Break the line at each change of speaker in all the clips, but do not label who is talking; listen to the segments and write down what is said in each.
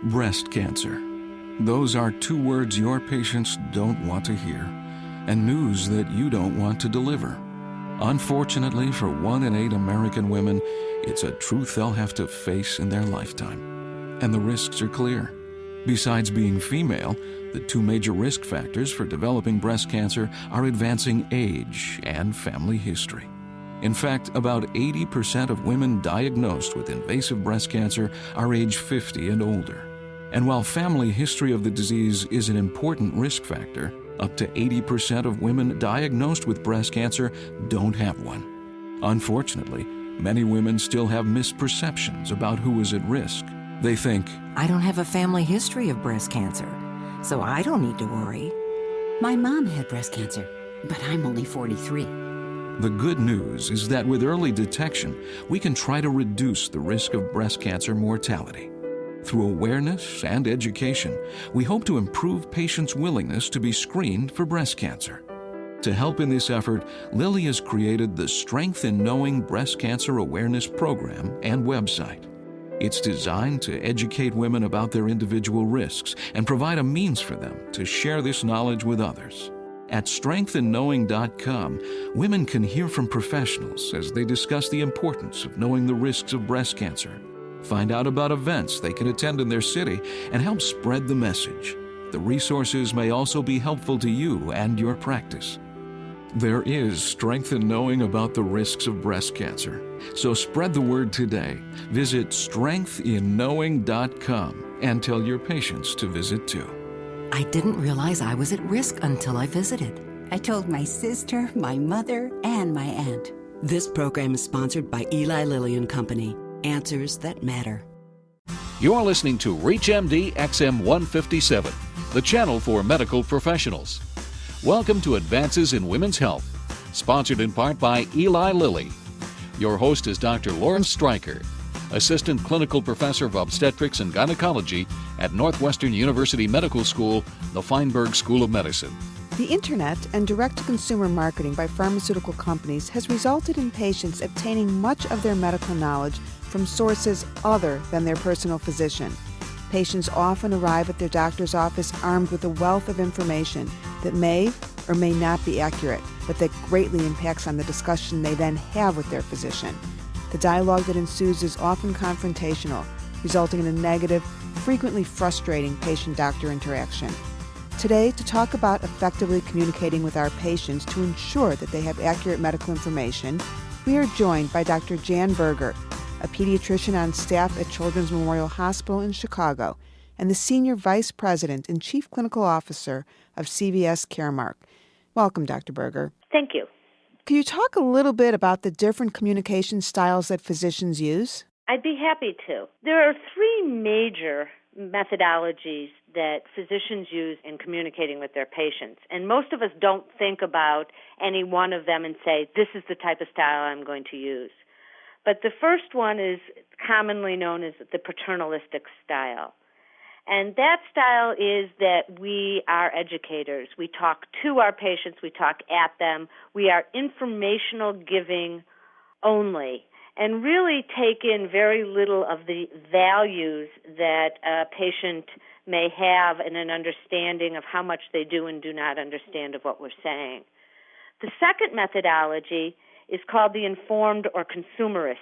Breast cancer. Those are two words your patients don't want to hear, and news that you don't want to deliver. Unfortunately, for 1 in 8 American women, it's a truth they'll have to face in their lifetime. And the risks are clear. Besides being female, the two major risk factors for developing breast cancer are advancing age and family history. In fact, about 80% of women diagnosed with invasive breast cancer are age 50 and older. And while family history of the disease is an important risk factor, up to 80% of women diagnosed with breast cancer don't have one. Unfortunately, many women still have misperceptions about who is at risk. They think,
I don't have a family history of breast cancer, so I don't need to worry.
My mom had breast cancer, but I'm only 43.
The good news is that with early detection, we can try to reduce the risk of breast cancer mortality. Through awareness and education, we hope to improve patients' willingness to be screened for breast cancer. To help in this effort, Lily has created the Strength in Knowing Breast Cancer Awareness Program and website. It's designed to educate women about their individual risks and provide a means for them to share this knowledge with others. At strengthinknowing.com, women can hear from professionals as they discuss the importance of knowing the risks of breast cancer. Find out about events they can attend in their city and help spread the message. The resources may also be helpful to you and your practice. There is strength in knowing about the risks of breast cancer. So spread the word today. Visit strengthinknowing.com and tell your patients to visit too.
I didn't realize I was at risk until I visited.
I told my sister, my mother, and my aunt.
This program is sponsored by Eli Lilly and Company. Answers that matter.
You're listening to ReachMD XM 157, the channel for medical professionals. Welcome to Advances in Women's Health, sponsored in part by Eli Lilly. Your host is Dr. Lawrence Streicher, Assistant Clinical Professor of Obstetrics and Gynecology at Northwestern University Medical School, the Feinberg School of Medicine.
The internet and direct-to-consumer marketing by pharmaceutical companies has resulted in patients obtaining much of their medical knowledge from sources other than their personal physician. Patients often arrive at their doctor's office armed with a wealth of information that may or may not be accurate, but that greatly impacts on the discussion they then have with their physician. The dialogue that ensues is often confrontational, resulting in a negative, frequently frustrating patient-doctor interaction. Today, to talk about effectively communicating with our patients to ensure that they have accurate medical information, we are joined by Dr. Jan Berger, a pediatrician on staff at Children's Memorial Hospital in Chicago, and the Senior Vice President and Chief Clinical Officer of CVS Caremark. Welcome, Dr. Berger.
Thank you.
Can you talk a little bit about the different communication styles that physicians use?
I'd be happy to. There are 3 major methodologies that physicians use in communicating with their patients, and most of us don't think about any one of them and say, this is the type of style I'm going to use. But the first one is commonly known as the paternalistic style. And that style is that we are educators. We talk to our patients, we talk at them, we are informational giving only, and really take in very little of the values that a patient may have in an understanding of how much they do and do not understand of what we're saying. The second methodology is called the informed or consumerist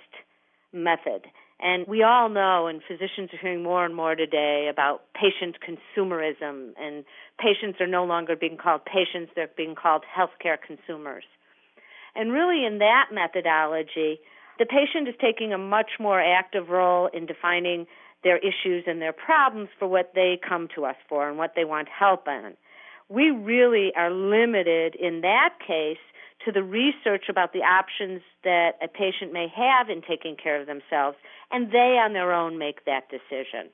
method. And we all know, and physicians are hearing more and more today about patient consumerism, and patients are no longer being called patients, they're being called healthcare consumers. And really in that methodology, the patient is taking a much more active role in defining their issues and their problems for what they come to us for and what they want help on. We really are limited in that case to the research about the options that a patient may have in taking care of themselves, and they on their own make that decision.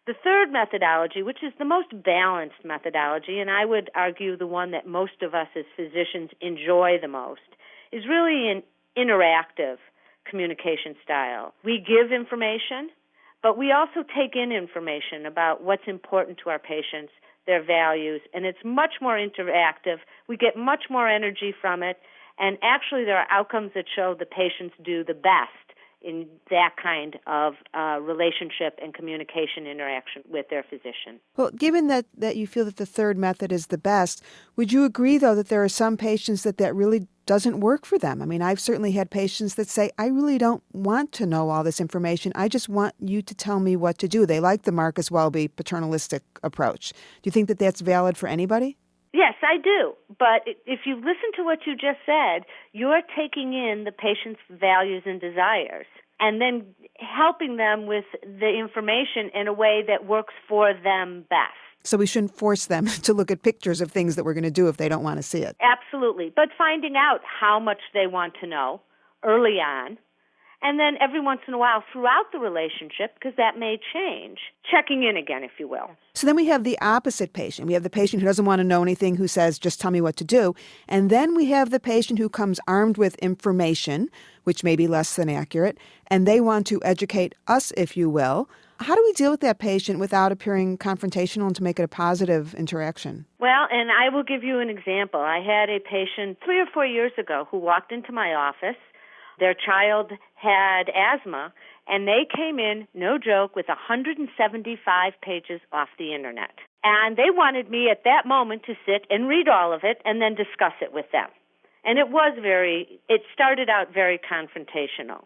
The third methodology, which is the most balanced methodology, and I would argue the one that most of us as physicians enjoy the most, is really an interactive communication style. We give information, but we also take in information about what's important to our patients, their values, and it's much more interactive. We get much more energy from it, and actually there are outcomes that show the patients do the best in that kind of relationship and communication interaction with their physician.
Well, given that you feel that the third method is the best, would you agree, though, that there are some patients that really doesn't work for them? I mean, I've certainly had patients that say, I really don't want to know all this information. I just want you to tell me what to do. They like the Marcus Welby paternalistic approach. Do you think that that's valid for anybody?
Yes, I do. But if you listen to what you just said, you're taking in the patient's values and desires and then helping them with the information in a way that works for them best.
So we shouldn't force them to look at pictures of things that we're going to do if they don't want to see it.
Absolutely. But finding out how much they want to know early on, and then every once in a while throughout the relationship, because that may change, checking in again, if you will.
So then we have the opposite patient. We have the patient who doesn't want to know anything, who says, just tell me what to do. And then we have the patient who comes armed with information, which may be less than accurate, and they want to educate us, if you will. How do we deal with that patient without appearing confrontational and to make it a positive interaction?
Well, and I will give you an example. I had a patient 3 or 4 years ago who walked into my office. Their child had asthma, and they came in, no joke, with 175 pages off the internet. And they wanted me at that moment to sit and read all of it and then discuss it with them. And it started out very confrontational.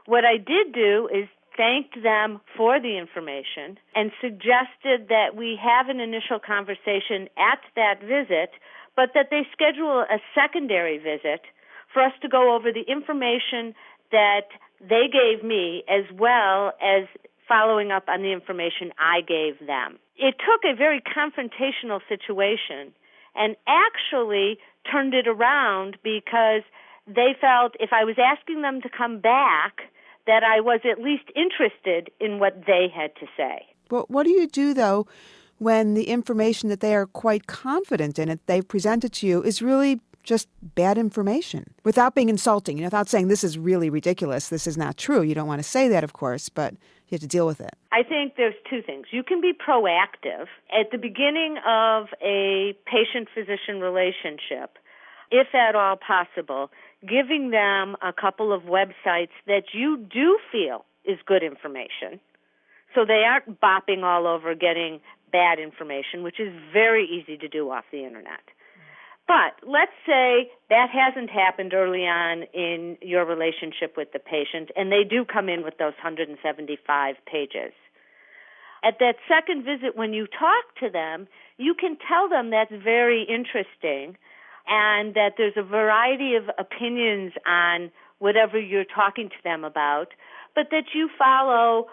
What I did do is thanked them for the information and suggested that we have an initial conversation at that visit, but that they schedule a secondary visit for us to go over the information that they gave me as well as following up on the information I gave them. It took a very confrontational situation and actually turned it around because they felt if I was asking them to come back, that I was at least interested in what they had to say.
Well, what do you do, though, when the information that they are quite confident in, they've presented to you, is really just bad information, without being insulting, without saying this is really ridiculous, this is not true? You don't want to say that, of course, but you have to deal with it.
I think there's two things. You can be proactive at the beginning of a patient-physician relationship, if at all possible, giving them a couple of websites that you do feel is good information, so they aren't bopping all over getting bad information, which is very easy to do off the internet. But let's say that hasn't happened early on in your relationship with the patient, and they do come in with those 175 pages. At that second visit, when you talk to them, you can tell them that's very interesting and that there's a variety of opinions on whatever you're talking to them about, but that you follow,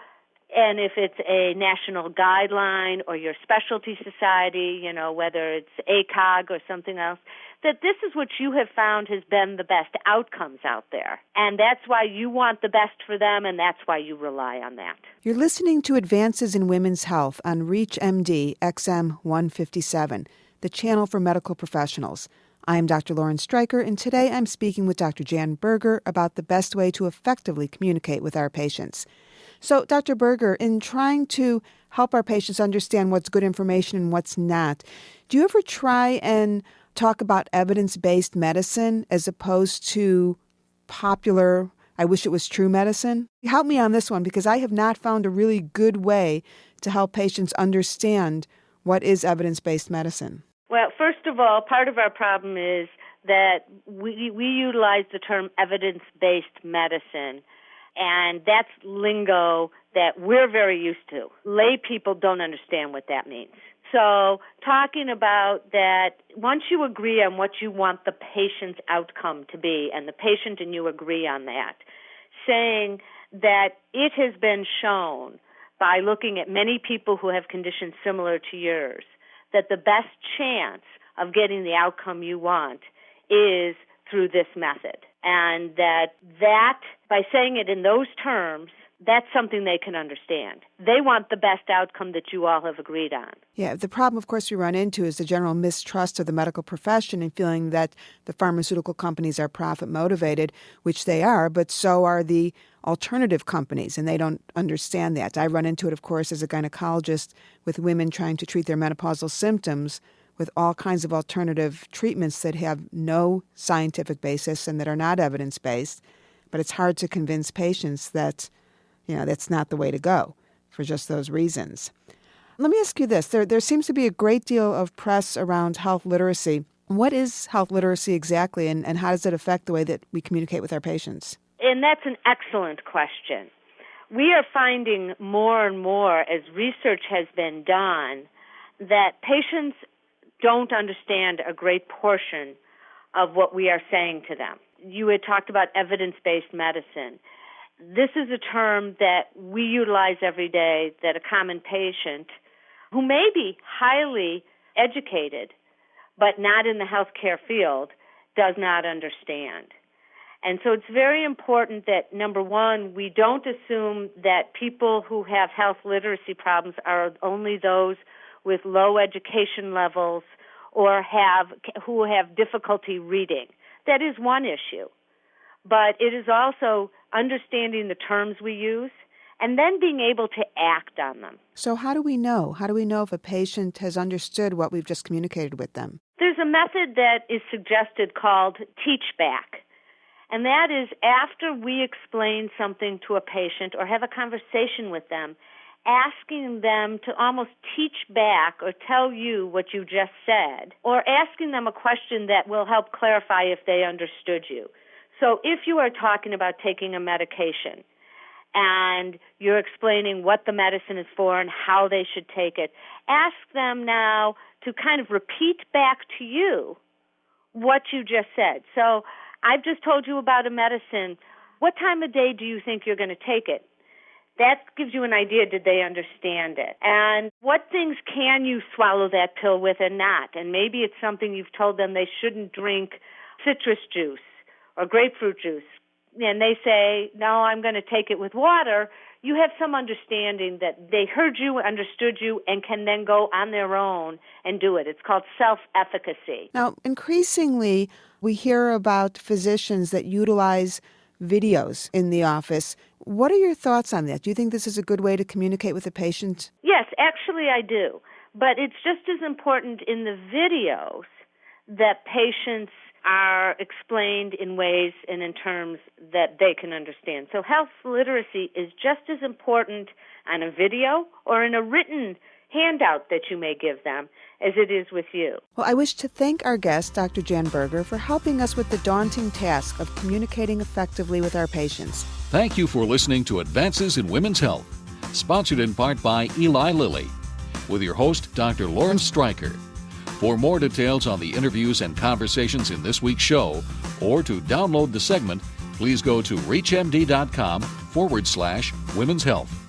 and if it's a national guideline or your specialty society, whether it's ACOG or something else, that this is what you have found has been the best outcomes out there. And that's why you want the best for them, and that's why you rely on that.
You're listening to Advances in Women's Health on ReachMD XM 157, the channel for medical professionals. I am Dr. Lauren Streicher, and today I'm speaking with Dr. Jan Berger about the best way to effectively communicate with our patients. So, Dr. Berger, in trying to help our patients understand what's good information and what's not, do you ever try and talk about evidence-based medicine as opposed to popular, I wish it was true medicine? Help me on this one, because I have not found a really good way to help patients understand what is evidence-based medicine.
Well, first of all, part of our problem is that we utilize the term evidence-based medicine, and that's lingo that we're very used to. Lay people don't understand what that means. So talking about that, once you agree on what you want the patient's outcome to be, and the patient and you agree on that, saying that it has been shown by looking at many people who have conditions similar to yours, that the best chance of getting the outcome you want is through this method. And that by saying it in those terms, that's something they can understand. They want the best outcome that you all have agreed on.
Yeah, the problem, of course, we run into is the general mistrust of the medical profession and feeling that the pharmaceutical companies are profit-motivated, which they are, but so are the alternative companies, and they don't understand that. I run into it, of course, as a gynecologist with women trying to treat their menopausal symptoms with all kinds of alternative treatments that have no scientific basis and that are not evidence-based. but it's hard to convince patients that, that's not the way to go for just those reasons. Let me ask you this. There seems to be a great deal of press around health literacy. What is health literacy exactly, and how does it affect the way that we communicate with our patients?
And that's an excellent question. We are finding more and more, as research has been done, that patients don't understand a great portion of what we are saying to them. You had talked about evidence-based medicine. This is a term that we utilize every day that a common patient who may be highly educated but not in the healthcare field does not understand. And so it's very important that, number one, we don't assume that people who have health literacy problems are only those with low education levels or who have difficulty reading. That is one issue. But it is also understanding the terms we use and then being able to act on them.
So how do we know? How do we know if a patient has understood what we've just communicated with them?
There's a method that is suggested called teach back. And that is after we explain something to a patient or have a conversation with them, asking them to almost teach back or tell you what you just said, or asking them a question that will help clarify if they understood you. So if you are talking about taking a medication and you're explaining what the medicine is for and how they should take it, ask them now to kind of repeat back to you what you just said. So I've just told you about a medicine. What time of day do you think you're going to take it? That gives you an idea, did they understand it? And what things can you swallow that pill with and not? And maybe it's something you've told them they shouldn't drink citrus juice or grapefruit juice. And they say, no, I'm going to take it with water. You have some understanding that they heard you, understood you, and can then go on their own and do it. It's called self-efficacy.
Now, increasingly, we hear about physicians that utilize videos in the office. What are your thoughts on that? Do you think this is a good way to communicate with a patient?
Yes, actually I do. But it's just as important in the videos that patients are explained in ways and in terms that they can understand. So health literacy is just as important on a video or in a written handout that you may give them as it is with you.
Well, I wish to thank our guest, Dr. Jan Berger, for helping us with the daunting task of communicating effectively with our patients.
Thank you for listening to Advances in Women's Health, sponsored in part by Eli Lilly, with your host, Dr. Lauren Streicher. For more details on the interviews and conversations in this week's show, or to download the segment, please go to reachmd.com/women's health.